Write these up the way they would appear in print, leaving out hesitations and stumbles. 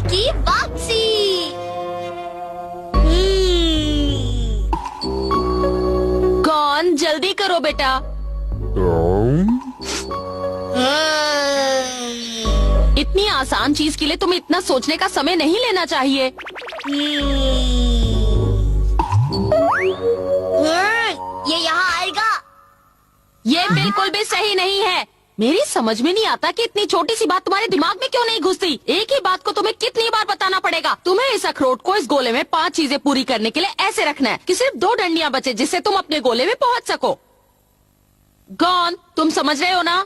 की वापसी। कौन? जल्दी करो बेटा। इतनी आसान चीज के लिए तुम्हें इतना सोचने का समय नहीं लेना चाहिए। ये यहाँ आएगा। ये बिल्कुल भी सही नहीं है। मेरी समझ में नहीं आता कि इतनी छोटी सी बात तुम्हारे दिमाग में क्यों नहीं घुसती। एक ही बात को तुम्हें कितनी बार बताना पड़ेगा। तुम्हें इस अखरोट को इस गोले में 5 चीजें पूरी करने के लिए ऐसे रखना है कि सिर्फ 2 डंडियां बचे जिससे तुम अपने गोले में पहुंच सको। गॉन, तुम समझ रहे हो ना?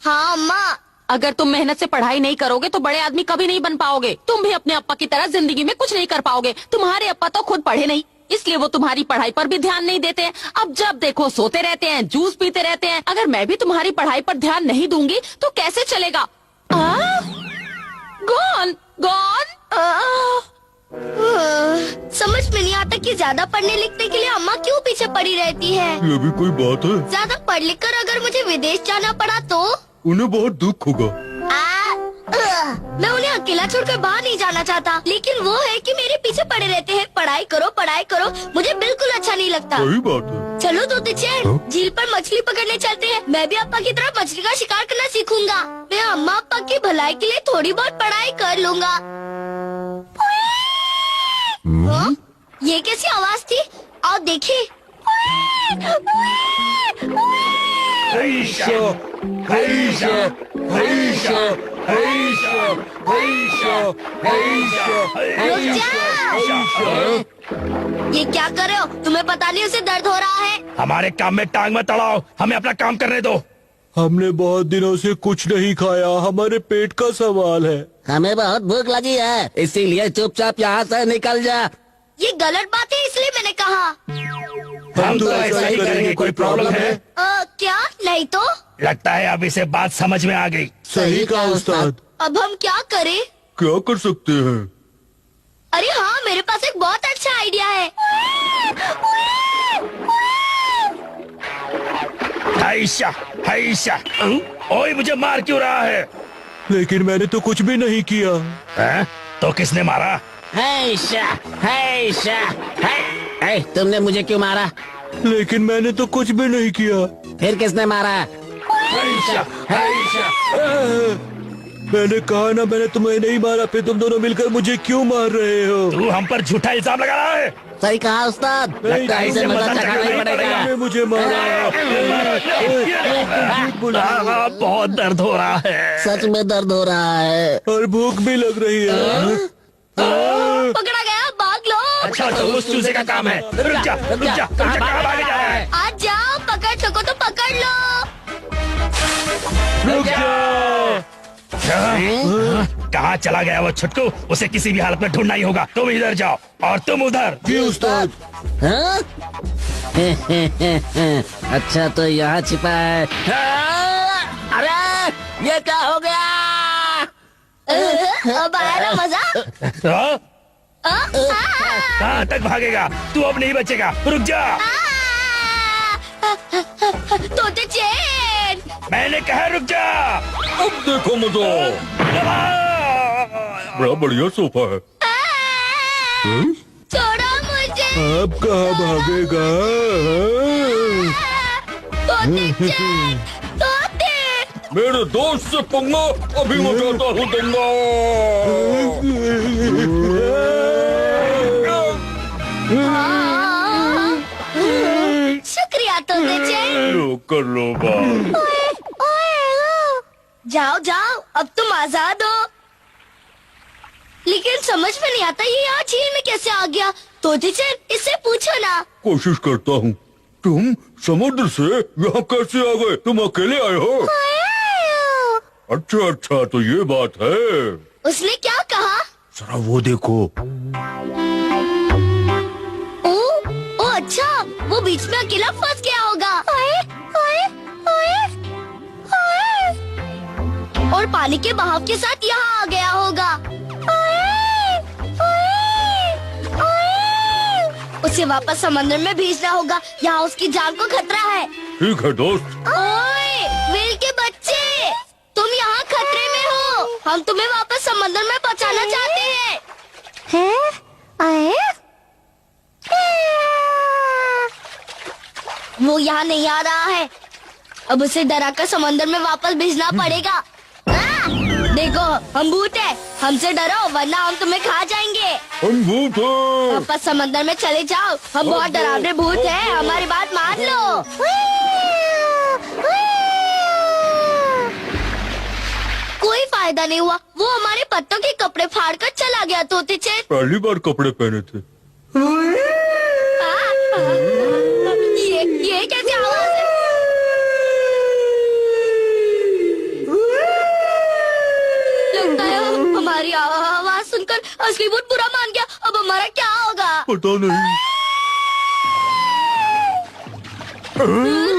हाँ अम्मा। अगर तुम मेहनत से पढ़ाई नहीं करोगे तो बड़े आदमी कभी नहीं बन पाओगे। तुम भी अपने अप्पा की तरह जिंदगी में कुछ नहीं कर पाओगे। तुम्हारे अप्पा तो खुद पढ़े नहीं, इसलिए वो तुम्हारी पढ़ाई पर भी ध्यान नहीं देते हैं। अब जब देखो सोते रहते हैं, जूस पीते रहते हैं। अगर मैं भी तुम्हारी पढ़ाई पर ध्यान नहीं दूंगी तो कैसे चलेगा? Gone, gone. समझ में नहीं आता कि ज्यादा पढ़ने लिखने के लिए अम्मा क्यों पीछे पड़ी रहती है। ये भी कोई बात है? ज्यादा पढ़ लिख कर अगर मुझे विदेश जाना पड़ा तो उन्हें बहुत दुख होगा। मैं उन्हें अकेला छोड़कर बाहर नहीं जाना चाहता, लेकिन वो है कि मेरे पीछे पड़े रहते हैं। पढ़ाई करो, मुझे बिल्कुल अच्छा नहीं लगता। सही बात है। चलो तो चैन, झील पर मछली पकड़ने चलते हैं। मैं भी अप्पा की तरह मछली का शिकार करना सीखूंगा। मैं अम्मा अप्पा की भलाई के लिए थोड़ी बहुत पढ़ाई कर लूंगा। हाँ? ये कैसी आवाज थी? आओ देखिए। रुक जाओ। ये क्या कर रहे हो? तुम्हें पता नहीं उसे दर्द हो रहा है। हमारे काम में टांग मत अड़ाओ, हमें अपना काम करने दो। हमने बहुत दिनों से कुछ नहीं खाया, हमारे पेट का सवाल है। हमें बहुत भूख लगी है, इसीलिए चुपचाप यहाँ से निकल जा। ये गलत बात है, इसलिए मैंने कहा। हम तो ऐसा ही करेंगे, कोई प्रॉब्लम है? क्या? नहीं तो। लगता है अब इसे बात समझ में आ गई। सही कहा उस्ताद। अब हम क्या करें? क्या कर सकते हैं? अरे हाँ, मेरे पास एक बहुत अच्छा आइडिया है। हाइशा, हाइशा। ओए, मुझे मार क्यों रहा है? लेकिन मैंने तो कुछ भी नहीं किया। हैं? तो किसने मारा? तुमने मुझे क्यों मारा? लेकिन मैंने तो कुछ भी नहीं किया। फिर किसने मारा? हाइशा, हाइशा। मैंने कहा ना, मैंने तुम्हें नहीं मारा। फिर तुम दोनों मिलकर मुझे क्यों मार रहे हो? तू हम पर झूठा इल्जाम लगा रहा है। सही कहा उस्ताद, लगता है इसे मजा चखना ही पड़ेगा। तुमने मुझे मारा। बहुत दर्द हो रहा है। सच में दर्द हो रहा है और भूख भी लग रही है। पकड़ा गया, भाग लो। अच्छा, तो उस चूजे का काम है। रुक जा, कहाँ भागे जा रहा है? आ जाओ, पकड़ सको तो पकड़ लो। रुक जा। कहाँ चला गया वो छुटकू? उसे किसी भी हालत में ढूंढना ही होगा। तुम इधर जाओ और तुम उधर। जी उस्ताद। हाँ? अच्छा, तो यहाँ छिपा है। अरे ये क्या हो गया? अब आया ना मजा? कहाँ तक भागेगा? तू अब नहीं बचेगा। रुक जा। तोते चैन, मैंने कहा रुक जा। अब देखो मजा। बड़ा बढ़िया सोफा है। छोड़ो मुझे। अब कहाँ भागेगा? तोते चैन, तोते। मेरे दोस्त से पंगा अभी मचाता हूँ दंगा। शुक्रिया तोते चैन। लो कर लो बात। जाओ जाओ, अब तुम आजाद हो। लेकिन समझ में नहीं आता ये यहाँ झील में कैसे आ गया। तोते चैन, इससे पूछो ना। कोशिश करता हूँ। तुम समुद्र से यहाँ कैसे आ गए? तुम अकेले आए हो? अच्छा, तो ये बात है। उसने क्या कहा? जरा वो देखो। ओ अच्छा, वो बीच में अकेला फंस गया होगा। और पानी के बहाव के साथ यहाँ आ गया होगा। उसे वापस समंदर में भेजना होगा। यहाँ उसकी जान को खतरा है। ठीक है दोस्त। ओए, व्हेल के बच्चे, तुम यहाँ खतरे में हो। हम तुम्हें वापस समंदर में पहुंचाना चाहते हैं। वो यहाँ नहीं आ रहा है। अब उसे डराकर समंदर में वापस भेजना पड़ेगा। देखो, हम भूत हैं। हमसे डरो वरना हम तुम्हें खा जाएंगे। हम भूत हैं। वापस समंदर में चले जाओ। हम बहुत डरावने भूत हैं। हमारी बात मान लो। कोई फायदा नहीं हुआ। वो हमारे पत्तों के कपड़े फाड़ कर चला गया। तोते चेत, पहली बार कपड़े पहने थे। ये कैसी आवाज है? लगता है हमारी आवाज सुनकर असली भूत बुरा मान गया। अब हमारा क्या होगा? पता नहीं।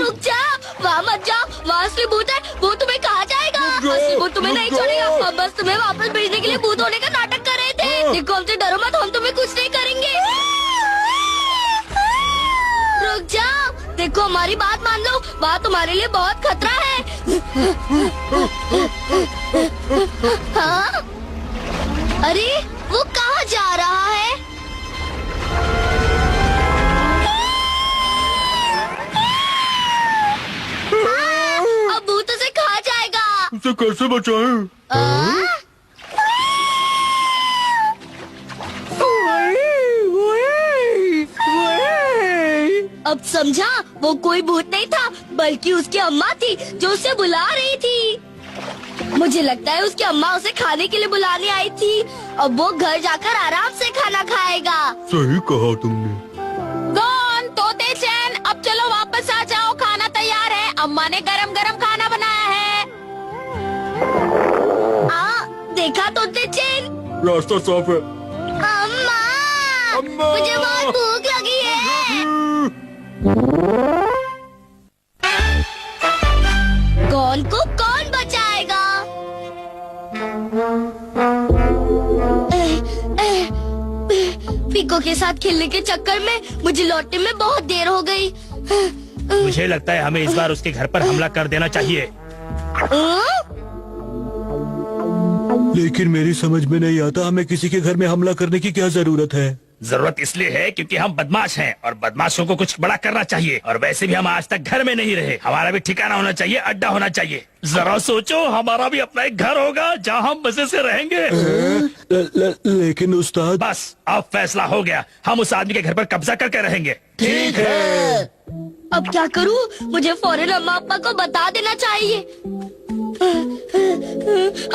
रुक जा, वहाँ मत जाओ। वहाँ असली भूत है। वो तुम्हें कहा जाएगा। असली भूत तुम्हें नहीं छोड़ेगा। हम बस तुम्हें वापस भेजने के लिए भूत होने का नाटक कर रहे थे। देखो, हमसे डरो मत। हम तुम्हें कुछ नहीं करेंगे। रुक जाओ। देखो, हमारी बात मान लो। वहाँ तुम्हारे लिए बहुत खतरा है। हाँ? अरे, वो कहाँ जा रहा है? अब भूत उसे खा जाएगा। उसे कैसे बचाएं? अब समझा, वो कोई भूत नहीं था बल्कि उसकी अम्मा थी जो उसे बुला रही थी। मुझे लगता है उसकी अम्मा उसे खाने के लिए बुलाने आई थी। अब वो घर जाकर आराम से खाना खाएगा। सही कहा तुमने। कौन? तोते चैन, अब चलो वापस आ जाओ। खाना तैयार है। अम्मा ने गरम गरम खाना बनाया है। देखा तोते चैन? रास्ता साफ है। अम्मा, अम्मा! मुझे बहुत भूख लगी है। कौन को कौन बचाएगा? फिको के साथ खेलने के चक्कर में मुझे लौटने में बहुत देर हो गई। मुझे लगता है हमें इस बार उसके घर पर हमला कर देना चाहिए। लेकिन मेरी समझ में नहीं आता हमें किसी के घर में हमला करने की क्या जरूरत है। जरूरत इसलिए है क्योंकि हम बदमाश हैं और बदमाशों को कुछ बड़ा करना चाहिए। और वैसे भी हम आज तक घर में नहीं रहे। हमारा भी ठिकाना होना चाहिए, अड्डा होना चाहिए। जरा सोचो, हमारा भी अपना एक घर होगा जहाँ हम मजे से रहेंगे। लेकिन उस्ताद। बस, अब फैसला हो गया। हम उस आदमी के घर पर कब्जा करके रहेंगे। ठीक है। अब क्या करूँ? मुझे फौरन अम्मा अब्बा को बता देना चाहिए।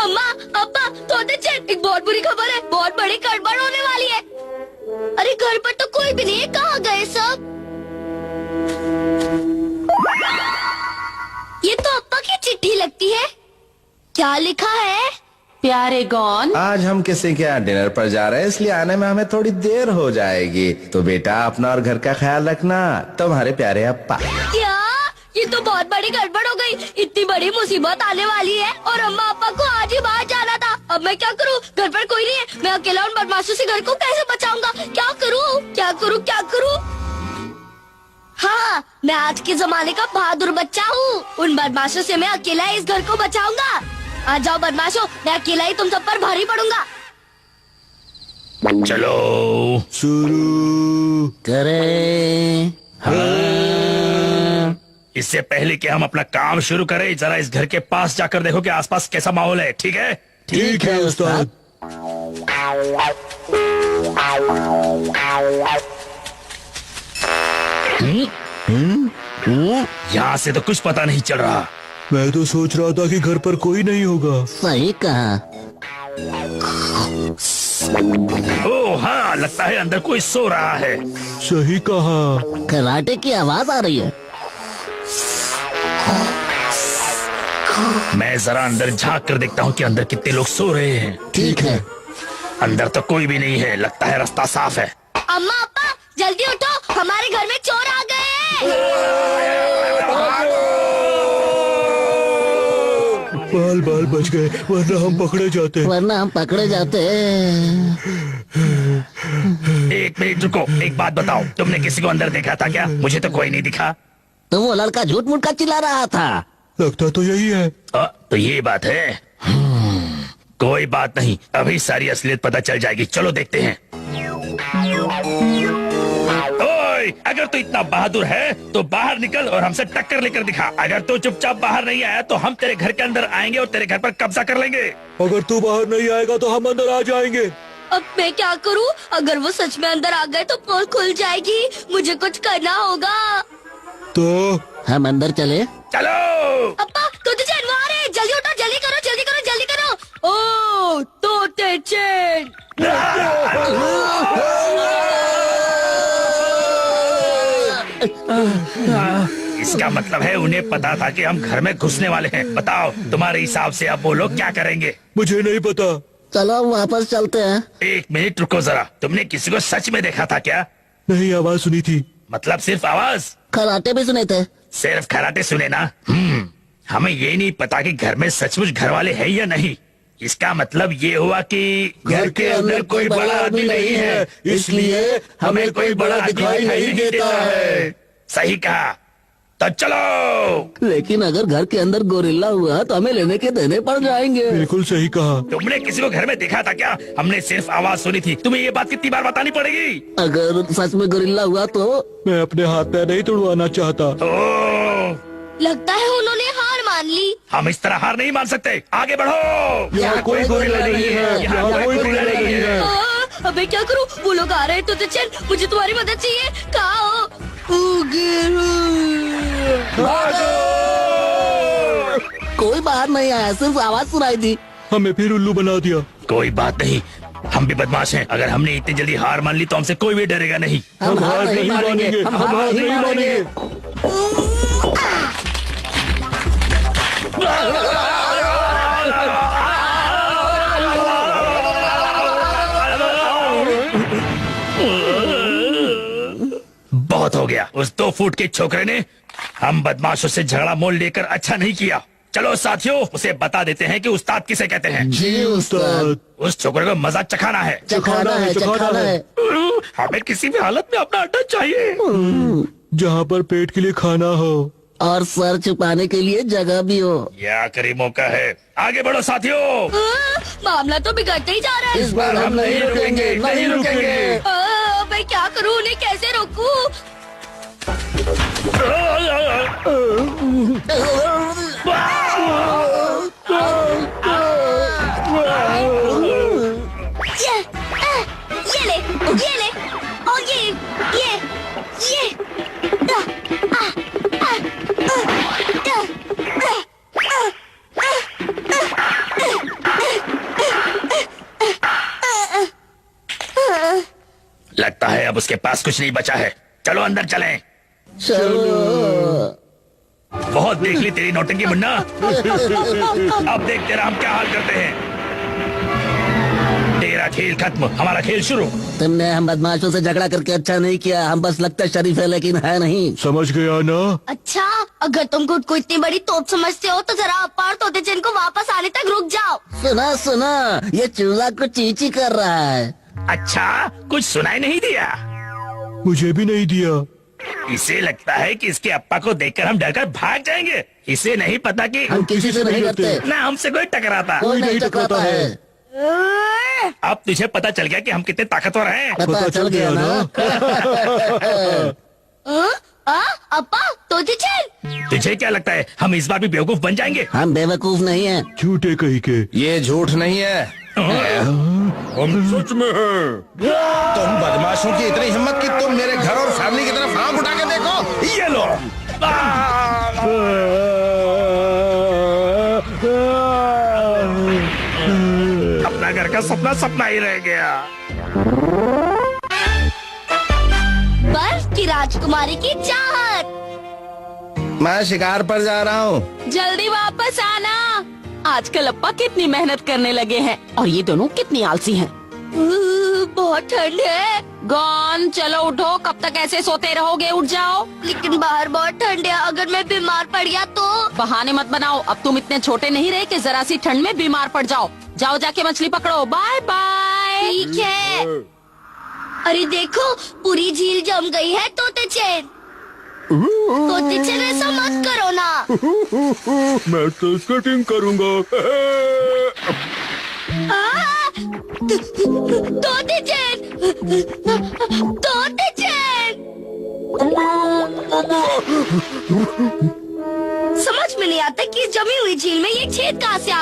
अम्मा अब्बा, तोते चैन, एक बहुत बुरी खबर है। बहुत बड़ी गड़बड़ होने वाली है। अरे, घर पर तो कोई भी नहीं है। कहाँ गए सब? ये तो अब्बा की चिट्ठी लगती है। क्या लिखा है? प्यारे गौन, आज हम किसी के यहाँ डिनर पर जा रहे हैं, इसलिए आने में हमें थोड़ी देर हो जाएगी। तो बेटा, अपना और घर का ख्याल रखना। तुम्हारे प्यारे अप्पा। क्या? ये तो बहुत बड़ी गड़बड़ हो गई। इतनी बड़ी मुसीबत आने वाली है और अम्मा अब्बा को आज ही बाहर जाना था। अब मैं क्या करूँ? घर पर कोई नहीं है। मैं अकेला उन बदमाशों से घर को कैसे बचाऊंगा? क्या करूँ? क्या करूँ? क्या करूँ? हाँ, मैं आज के जमाने का बहादुर बच्चा हूँ। उन बदमाशों से मैं अकेला इस घर को बचाऊंगा। आ जाओ बदमाशों, मैं अकेला ही तुम सब पर भारी पड़ूंगा। चलो शुरू करें। इससे पहले कि हम अपना काम शुरू करें, जरा इस घर के पास जाकर देखो कि आसपास कैसा माहौल है। ठीक है? ठीक है उस्ताद। यहाँ से तो कुछ पता नहीं चल रहा। मैं तो सोच रहा था कि घर पर कोई नहीं होगा। सही कहा। ओह हाँ, लगता है अंदर कोई सो रहा है। सही कहा। कराटे की आवाज आ रही है। मैं जरा अंदर झांक कर देखता हूँ कि अंदर कितने लोग सो रहे हैं। ठीक है। अंदर तो कोई भी नहीं है। लगता है रास्ता साफ है। अम्मा अब्बा, जल्दी उठो, हमारे घर में चोर आ गए हैं। बाल बाल बच गए, वरना हम पकड़े जाते। वरना हम पकड़े जाते। एक मिनट रुको, एक बात बताओ, तुमने किसी को अंदर देखा था क्या? मुझे तो कोई नहीं दिखा। तो वो लड़का झूठ मूठ का चिल्ला रहा था। लगता तो यही है। तो ये बात है। कोई बात नहीं, अभी सारी असलियत पता चल जाएगी। चलो देखते हैं। ओए, अगर तू इतना बहादुर है तो बाहर निकल और हमसे टक्कर लेकर दिखा। अगर तू चुपचाप बाहर नहीं आया तो हम तेरे घर के अंदर आएंगे और तेरे घर पर कब्जा कर लेंगे। अगर तू बाहर नहीं आएगा तो हम अंदर आ जाएंगे। अब मैं क्या करूं? अगर वो सच में अंदर आ गए तो पोल खुल जाएगी। मुझे कुछ करना होगा। तो हम अंदर चले। चलो। अप्पा तोते चैन वो आ रहे हैं। जल्दी उठो, जल्दी करो, जल्दी करो, जल्दी करो। ओ तोते चैन। इसका मतलब है उन्हें पता था कि हम घर में घुसने वाले हैं। बताओ तुम्हारे हिसाब से अब वो लोग क्या करेंगे? मुझे नहीं पता। चलो अब वापस चलते हैं। 1 मिनट रुको जरा, तुमने किसी को सच में देखा था क्या? नहीं, आवाज सुनी थी। मतलब सिर्फ आवाज? खराटे भी सुने थे। सिर्फ खराटे सुने ना? हमें ये नहीं पता कि घर में सचमुच घर वाले हैं या नहीं। इसका मतलब ये हुआ कि घर के अंदर कोई बड़ा आदमी नहीं है, इसलिए हमें कोई बड़ा दिखाई नहीं देता है। सही कहा। तो चलो। लेकिन अगर घर के अंदर गोरिल्ला हुआ तो हमें लेने के देने पड़ जाएंगे। बिल्कुल सही कहा। तुमने किसी को घर में देखा था क्या? हमने सिर्फ आवाज सुनी थी। तुम्हें ये बात कितनी बार बतानी पड़ेगी? अगर सच में गोरिल्ला हुआ तो मैं अपने हाथ पैर नहीं तुड़वाना चाहता। लगता है उन्होंने हार मान ली। हम इस तरह हार नहीं मान सकते। आगे बढ़ो। यहाँ कोई गोरिल्ला नहीं है। यहाँ कोई गोरिल्ला नहीं है। अबे क्या करूं? वो लोग आ रहे हैं। तोते चैन, मुझे तुम्हारी मदद चाहिए। कहाँ हो? कोई बाहर नहीं आया, सिर्फ आवाज सुनाई दी। हमें फिर उल्लू बना दिया। कोई बात नहीं, हम भी बदमाश हैं। अगर हमने इतनी जल्दी हार मान ली तो हमसे कोई भी डरेगा नहीं। हम हार नहीं मानेंगे। हम हार नहीं मानेंगे। बहुत हो गया। उस 2 फुट के छोकरे ने हम बदमाशों से झगड़ा मोल लेकर अच्छा नहीं किया। चलो साथियों, उसे बता देते हैं कि उस्ताद किसे कहते हैं। जी उस्ताद। उस छोकरे को मजा चखाना है। चखाना है, चखाना है। हमें किसी भी हालत में अपना अड्डा चाहिए, जहाँ पर पेट के लिए खाना हो और सर छुपाने के लिए जगह भी हो। यह आखिरी मौका है। आगे बढ़ो साथियों। मामला तो बिगड़ते ही जा रहा है। इस बार हम नहीं रुकेंगे, नहीं रुकेंगे। मैं क्या करूं? उन्हें कैसे रोकूं? ये ले, ये ले, और ये लगता है अब उसके पास कुछ नहीं बचा है। चलो अंदर चलें। चलो। बहुत देख ली तेरी नौटंकी मुन्ना। अब देख तेरा हम क्या हाल करते हैं। तेरा खेल खत्म, हमारा खेल शुरू। तुमने हम बदमाशों से झगड़ा करके अच्छा नहीं किया। हम बस लगता शरीफ है लेकिन है नहीं। समझ गया ना? अच्छा, अगर तुम खुद को इतनी बड़ी तोप समझते हो तो जरा अप्पा और तोते चैन को वापस आने तक रुक जाओ। सुना सुना, ये चूजा को चींची कर रहा है। अच्छा, कुछ सुनाई नहीं दिया? मुझे भी नहीं दिया। इसे लगता है कि इसके अप्पा को देखकर हम डरकर भाग जाएंगे। इसे नहीं पता कि हम किसी से नहीं करते। ना हमसे कोई टकराता। कोई नहीं टकराता है। अब तुझे पता चल गया कि हम कितने ताकतवर हैं। पता चल गया ना? अप्पा, तोते चैन, तुझे क्या लगता है हम इस बार भी बेवकूफ बन जाएंगे? हम बेवकूफ नहीं हैं। झूठे कहीं के। ये झूठ नहीं है, हम सच में हैं। तुम बदमाशों की इतनी हिम्मत कि तुम मेरे घर और फैमिली की तरफ आंख उठा के देखो। ये लो। अपना घर का सपना सपना ही रह गया। बर्फ की राजकुमारी की चाहत। मैं शिकार पर जा रहा हूँ। जल्दी वापस आना। आजकल अप्पा कितनी मेहनत करने लगे हैं और ये दोनों कितनी आलसी हैं। बहुत ठंड है। गॉन, चलो उठो। कब तक ऐसे सोते रहोगे? उठ जाओ। लेकिन बाहर बहुत ठंड है। अगर मैं बीमार पड़ गया तो? बहाने मत बनाओ। अब तुम इतने छोटे नहीं रहे कि जरा सी ठंड में बीमार पड़ जाओ। जाओ जाके मछली पकड़ो। Bye bye. ठीक है। अरे देखो, पूरी झील जम गई है तोते चैन। तोते चैन, ऐसा मत करो ना। मैं तो स्केटिंग करूँगा। तोते चैन, तोते चैन। समझ में नहीं आता कि इस जमी हुई झील में ये छेद कहाँ से आ